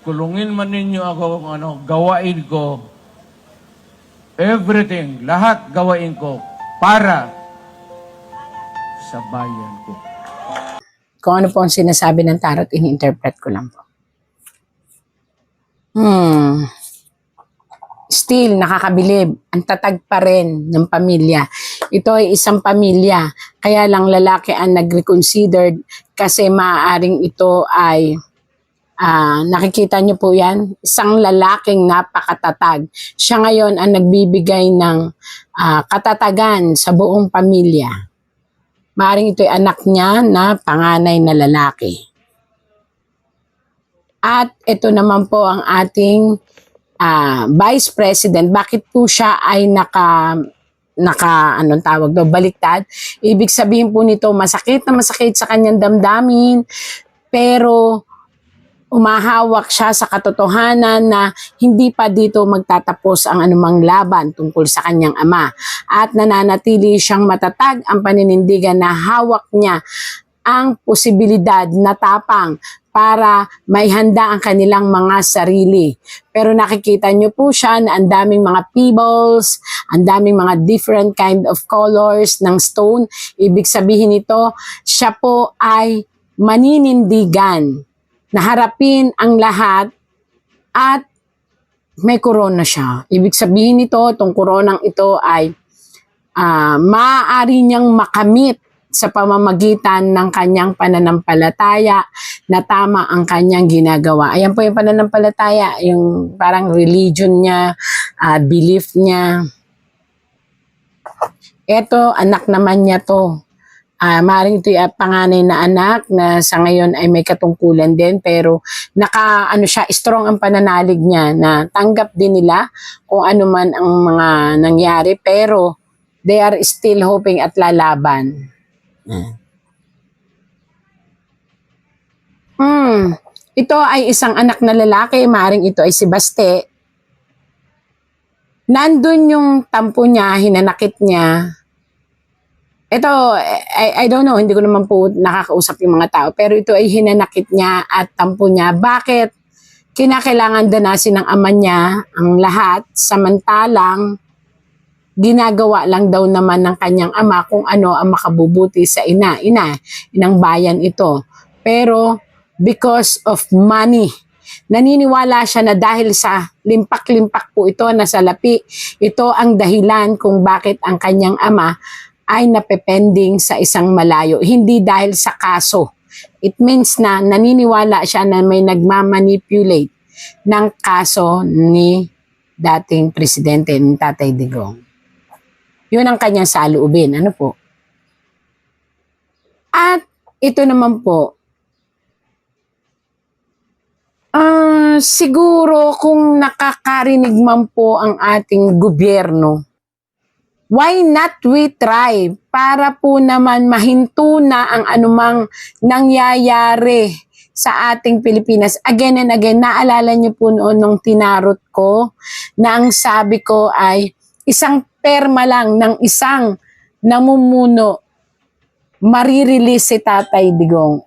kulungin man ninyo ako kung ano, gawain ko, everything, lahat gawain ko para sa bayan ko. Kung ano po ang sinasabi ng tarot, ini-interpret ko lang po. Still, nakakabilib. Ang tatag pa rin ng pamilya. Ito ay isang pamilya. Kaya lang lalaki ang nag-reconsidered kasi maaaring ito ay, nakikita niyo po yan, isang lalaking napakatatag. Siya ngayon ang nagbibigay ng katatagan sa buong pamilya. Maaaring ito ay anak niya na panganay na lalaki. At ito naman po ang ating Vice President. Bakit po siya ay anong tawag daw, baliktad? Ibig sabihin po nito, masakit na masakit sa kanyang damdamin, pero umahawak siya sa katotohanan na hindi pa dito magtatapos ang anumang laban tungkol sa kanyang ama. At nananatili siyang matatag ang paninindigan na hawak niya ang posibilidad na tapang para may handa ang kanilang mga sarili. Pero nakikita nyo po siya na ang daming mga pebbles, ang daming mga different kind of colors ng stone. Ibig sabihin nito, siya po ay maninindigan na harapin ang lahat at may corona siya. Ibig sabihin nito, itong coronang ito ay maaari niyang makamit sa pamamagitan ng kanyang pananampalataya na tama ang kanyang ginagawa. Ayan po yung pananampalataya, yung parang religion niya, belief niya. Ito, anak naman niya to. Maaaring ito yung panganay na anak na sa ngayon ay may katungkulan din, pero siya, strong ang pananalig niya na tanggap din nila kung ano man ang mga nangyari, pero they are still hoping at lalaban. Ito ay isang anak na lalaki, maaaring ito ay si Baste. Nandun yung tampo niya, hinanakit niya. Ito, I don't know, hindi ko naman po nakakausap yung mga tao, pero ito ay hinanakit niya at tampo niya. Bakit? Kinakailangan danasin ng ama niya ang lahat, samantalang ginagawa lang daw naman ng kanyang ama kung ano ang makabubuti sa inang bayan ito. Pero because of money, naniniwala siya na dahil sa limpak-limpak po ito na salapi, ito ang dahilan kung bakit ang kanyang ama ay napepending sa isang malayo. Hindi dahil sa kaso. It means na naniniwala siya na may nagmamanipulate ng kaso ni dating presidente ni Tatay Digong. Yun ang kanyang saloobin. Ano po? At ito naman po, siguro kung nakakarinig man po ang ating gobyerno, why not we try para po naman mahinto na ang anumang nangyayari sa ating Pilipinas. Again and again, naalala niyo po noon nung tinarot ko na ang sabi ko ay isang perma lang ng isang namumuno, marirelease si Tatay Digong.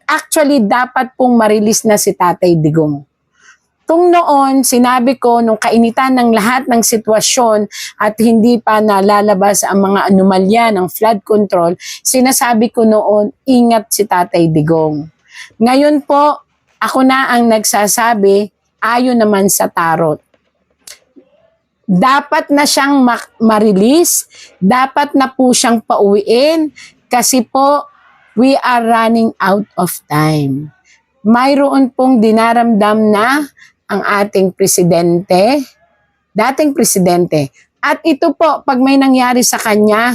Actually, dapat pong marilis na si Tatay Digong. Kung noon, sinabi ko, nung kainitan ng lahat ng sitwasyon at hindi pa nalalabas ang mga anomalya ng flood control, sinasabi ko noon, ingat si Tatay Digong. Ngayon po, ako na ang nagsasabi, ayon naman sa tarot. Dapat na siyang ma-release, dapat na po siyang pauwiin kasi po we are running out of time. Mayroon pong dinaramdam na ang ating presidente, dating presidente. At ito po, pag may nangyari sa kanya,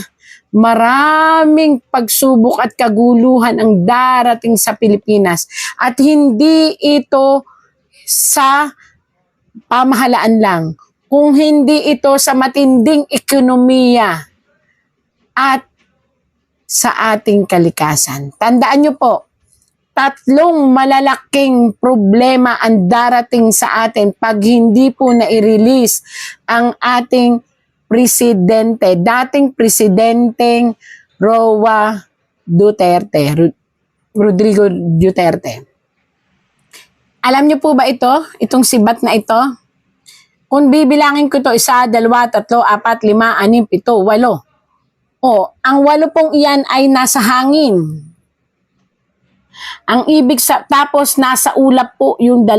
maraming pagsubok at kaguluhan ang darating sa Pilipinas. At hindi ito sa pamahalaan lang, kung hindi ito sa matinding ekonomiya at sa ating kalikasan. Tandaan nyo po, 3 malalaking problema ang darating sa atin pag hindi po na-release ang ating presidente, dating presidenteng Rodrigo Duterte. Alam niyo po ba ito? Itong sibat na ito? Kung bibilangin ko to, 1, 2, 3, 4, 5, 6, 7, 8. O, ang 8 pong iyan ay nasa hangin. Ang tapos nasa ulap po yung 2.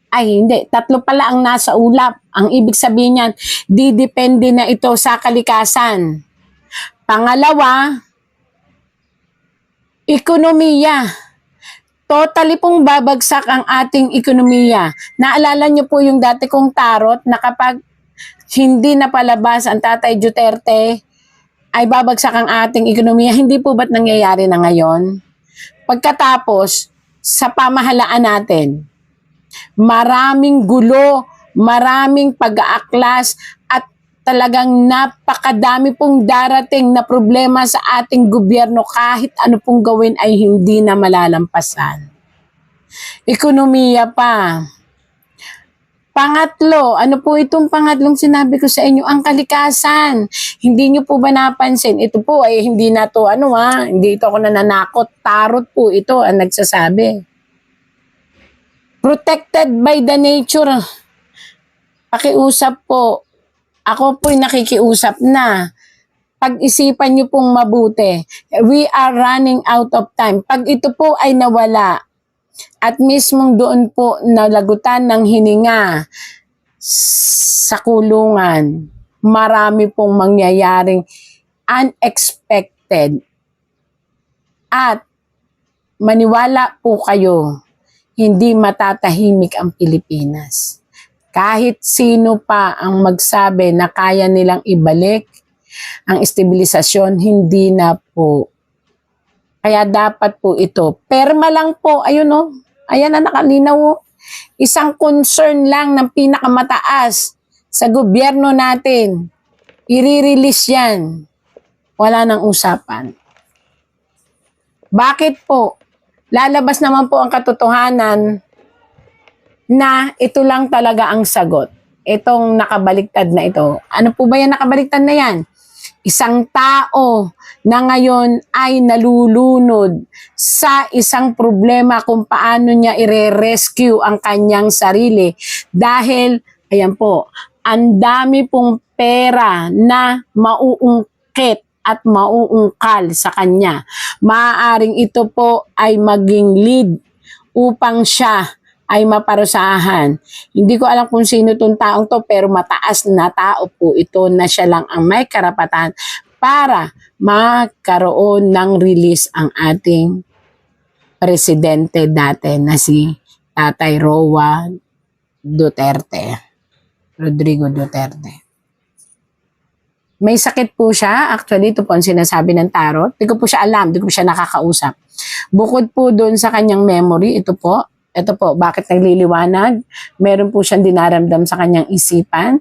Ay, hindi. 3 pala ang nasa ulap. Ang ibig sabihin niyan, didepende na ito sa kalikasan. Pangalawa, ekonomiya. Totally pong babagsak ang ating ekonomiya. Naalala niyo po yung dati kong tarot na kapag hindi na palabas ang Tatay Duterte, ay babagsak ang ating ekonomiya. Hindi po ba't nangyayari na ngayon? Pagkatapos, sa pamahalaan natin, maraming gulo, maraming pag-aaklas, at talagang napakadami pong darating na problema sa ating gobyerno kahit ano pong gawin ay hindi na malalampasan. Ekonomiya pa. Pangatlo, ano po itong pangatlong sinabi ko sa inyo? Ang kalikasan. Hindi nyo po ba napansin? Ito po ay hindi na to hindi ito ako nananakot. Tarot po ito ang nagsasabi. Protected by the nature. Pakiusap po. Ako po'y nakikiusap na. Pag-isipan nyo pong mabuti. We are running out of time. Pag ito po ay nawala, at mismong doon po nalagutan ng hininga sa kulungan, marami pong mangyayaring unexpected. At maniwala po kayo, hindi matatahimik ang Pilipinas. Kahit sino pa ang magsabi na kaya nilang ibalik ang estabilisasyon, hindi na po. Kaya dapat po ito. Perma lang po. Ayun o. Ayan na nakalinaw o. Isang concern lang ng pinakamataas sa gobyerno natin. I-release yan. Wala nang usapan. Bakit po? Lalabas naman po ang katotohanan na ito lang talaga ang sagot. Itong nakabaliktad na ito. Ano po ba yan nakabaliktad na yan? Isang tao na ngayon ay nalulunod sa isang problema kung paano niya ire-rescue ang kanyang sarili. Dahil, ayan po, ang dami pong pera na mauungkit at mauungkal sa kanya. Maaaring ito po ay maging lead upang siya ay maparusahan. Hindi ko alam kung sino itong taong to, pero mataas na tao po ito na siya lang ang may karapatan para magkaroon ng release ang ating presidente dati na si Tatay Rodrigo Duterte. May sakit po siya. Actually, ito po ang sinasabi ng tarot. Hindi ko po siya alam. Hindi ko po siya nakakausap. Bukod po doon sa kanyang memory, ito po, bakit nagliliwanag? Meron po siyang dinaramdam sa kanyang isipan.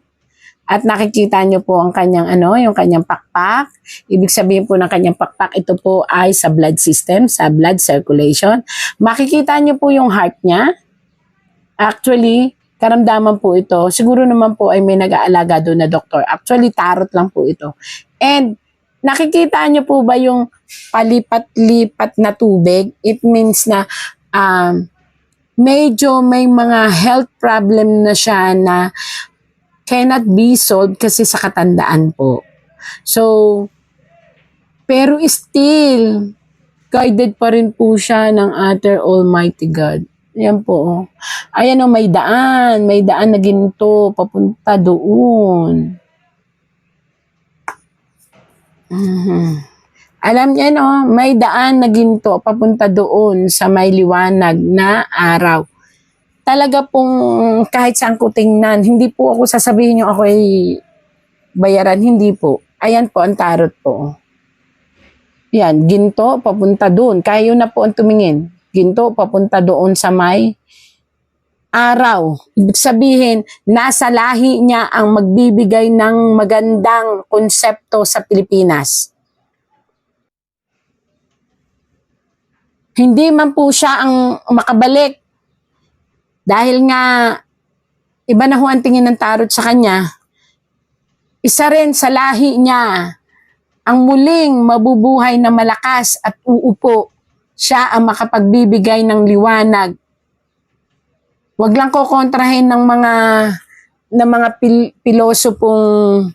At nakikita niyo po ang kanyang yung kanyang pakpak. Ibig sabihin po ng kanyang pakpak, ito po ay sa blood system, sa blood circulation. Makikita niyo po yung heart niya. Actually, karamdaman po ito. Siguro naman po ay may nag-aalaga doon na doktor. Actually, tarot lang po ito. And nakikita niyo po ba yung palipat-lipat na tubig? It means na medyo may mga health problem na siya na cannot be solved kasi sa katandaan po. So, pero still, guided pa rin po siya ng Other Almighty God. Yan po. Ayan o, may daan na ginto, papunta doon. Alam niya may daan na ginto papunta doon sa may liwanag na araw. Talaga pong kahit saan ko tingnan, hindi po ako sasabihin yung ako ay bayaran, hindi po. Ayan po ang tarot po. Yan, ginto papunta doon. Kayo na po ang tumingin. Ginto papunta doon sa may araw. Ibig sabihin, nasa lahi niya ang magbibigay ng magandang konsepto sa Pilipinas. Hindi man po siya ang makabalik. Dahil nga, iba na ho ang tingin ng tarot sa kanya. Isa rin sa lahi niya, ang muling mabubuhay na malakas at uupo. Siya ang makapagbibigay ng liwanag Wag lang ko kontrahin ng mga pilosopong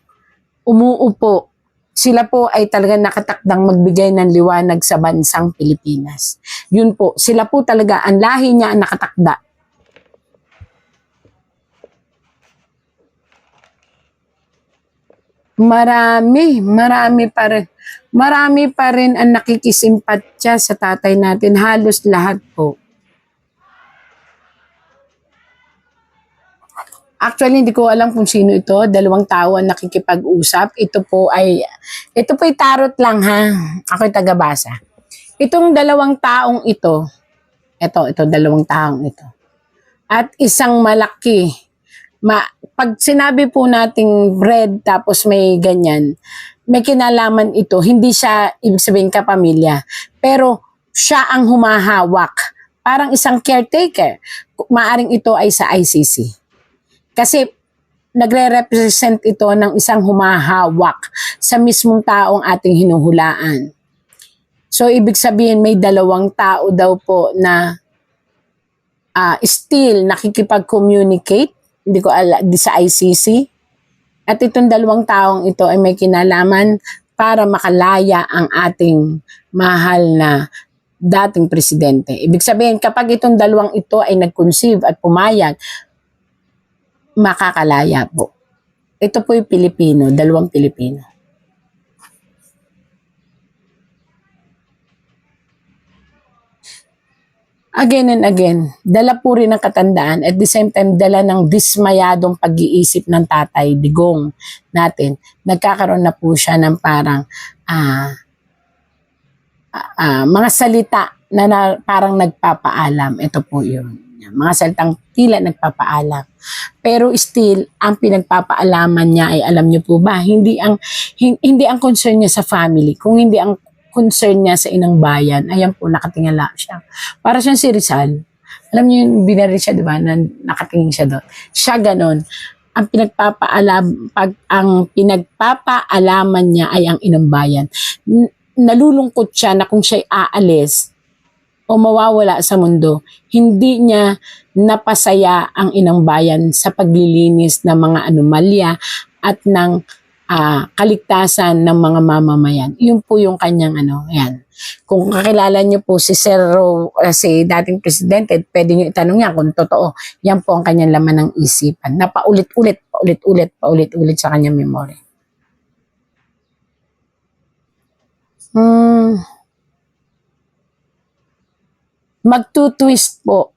umuupo. Sila po ay talaga nakatakdang magbigay ng liwanag sa bansang Pilipinas. Yun po, sila po talaga, ang lahi niya ang nakatakda. Marami pa rin ang nakikisimpatya sa tatay natin. Halos lahat po. Actually, hindi ko alam kung sino ito. Dalawang tao ang nakikipag-usap. Ito po ay tarot lang ha. Ako'y tagabasa. Itong dalawang taong ito, dalawang taong ito. At isang malaki. Pag sinabi po nating red tapos may ganyan, may kinalaman ito. Hindi siya, ibig sabihin kapamilya. Pero siya ang humahawak. Parang isang caretaker. Maaring ito ay sa ICC. Kasi nagre-represent ito ng isang humahawak sa mismong taong ating hinuhulaan. So, ibig sabihin may dalawang tao daw po na still nakikipag-communicate, hindi ko alam, sa ICC. At itong dalawang taong ito ay may kinalaman para makalaya ang ating mahal na dating presidente. Ibig sabihin, kapag itong dalawang ito ay nag-conceive at pumayag, makakalaya po. Ito po yung Pilipino, dalawang Pilipino. Again and again, dala po rin ng katandaan at the same time dala ng dismayadong pag-iisip ng Tatay Digong natin. Nagkakaroon na po siya ng parang mga salita na parang nagpapaalam. Ito po yun. Mga salitang tila nagpapaalam. Pero still, ang pinagpapaalaman niya ay, alam niyo po ba, hindi ang concern niya sa family, kung hindi ang concern niya sa inang bayan. Ayan po, nakatingala siya. Para siyang si Rizal. Alam niyo yung binaril siya, di ba? Nakatingin siya doon. Siya ganon. Ang pinagpapaalaman niya ay ang inang bayan. Nalulungkot siya na kung siya'y aalis o mawawala sa mundo, hindi niya napasaya ang inang bayan sa paglilinis ng mga anomalya at ng kaligtasan ng mga mamamayan. Yun po yung kanyang yan. Kung kakilala niyo po si si dating presidente, pwede niyo itanong niya kung totoo. Yan po ang kanyang laman ng isipan. Na paulit-ulit sa kanyang memory. Magtutwist po.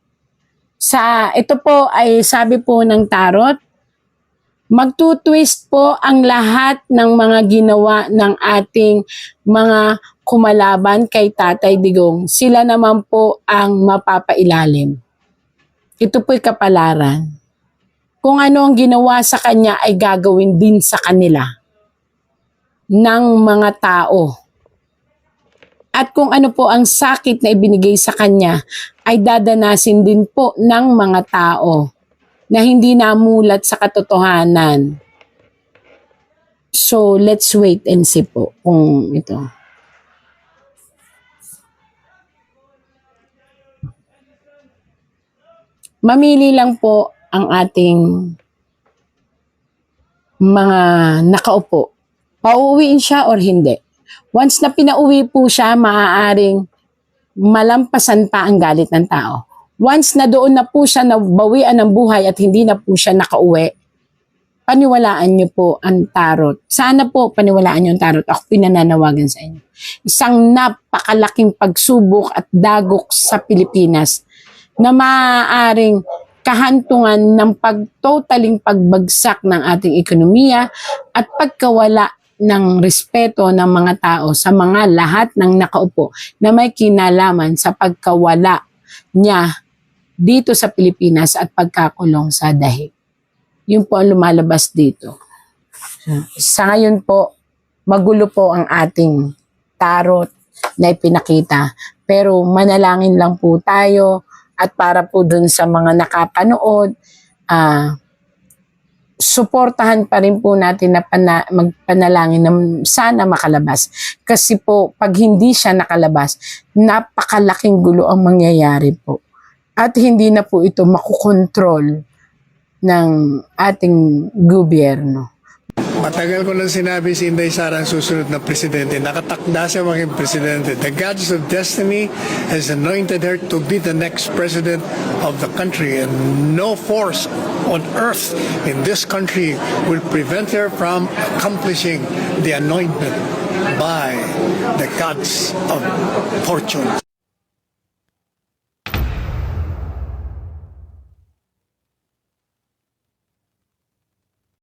Ito po ay sabi po ng tarot, magtutwist po ang lahat ng mga ginawa ng ating mga kumalaban kay Tatay Digong. Sila naman po ang mapapailalim. Ito po'y kapalaran. Kung ano ang ginawa sa kanya ay gagawin din sa kanila ng mga tao. At kung ano po ang sakit na ibinigay sa kanya, ay dadanasin din po ng mga tao na hindi namulat sa katotohanan. So, let's wait and see po kung ito. Mamili lang po ang ating mga nakaupo. Pauuwiin siya or hindi. Once na pinauwi po siya, maaaring malampasan pa ang galit ng tao. Once na doon na po siya nabawian ng buhay at hindi na po siya nakauwi, paniwalaan niyo po ang tarot. Sana po paniwalaan niyo ang tarot. Ako pinananawagan sa inyo. Isang napakalaking pagsubok at dagok sa Pilipinas na maaaring kahantungan ng totaling pagbagsak ng ating ekonomiya at pagkawala ng respeto ng mga tao sa mga lahat ng nakaupo na may kinalaman sa pagkawala niya dito sa Pilipinas at pagkakulong sa dahig. Yun po ang lumalabas dito. Sa ngayon po, magulo po ang ating tarot na ipinakita. Pero manalangin lang po tayo at para po dun sa mga nakapanood, suportahan pa rin po natin na magpanalangin na sana makalabas. Kasi po, pag hindi siya nakalabas, napakalaking gulo ang mangyayari po. at hindi na po ito makukontrol ng ating gobyerno. Matagal ko nang sinabi si Inday Sara ang susunod na presidente. Nakatakda siya maging presidente. The goddess of destiny has anointed her to be the next president of the country. And no force on earth in this country will prevent her from accomplishing the anointment by the gods of fortune.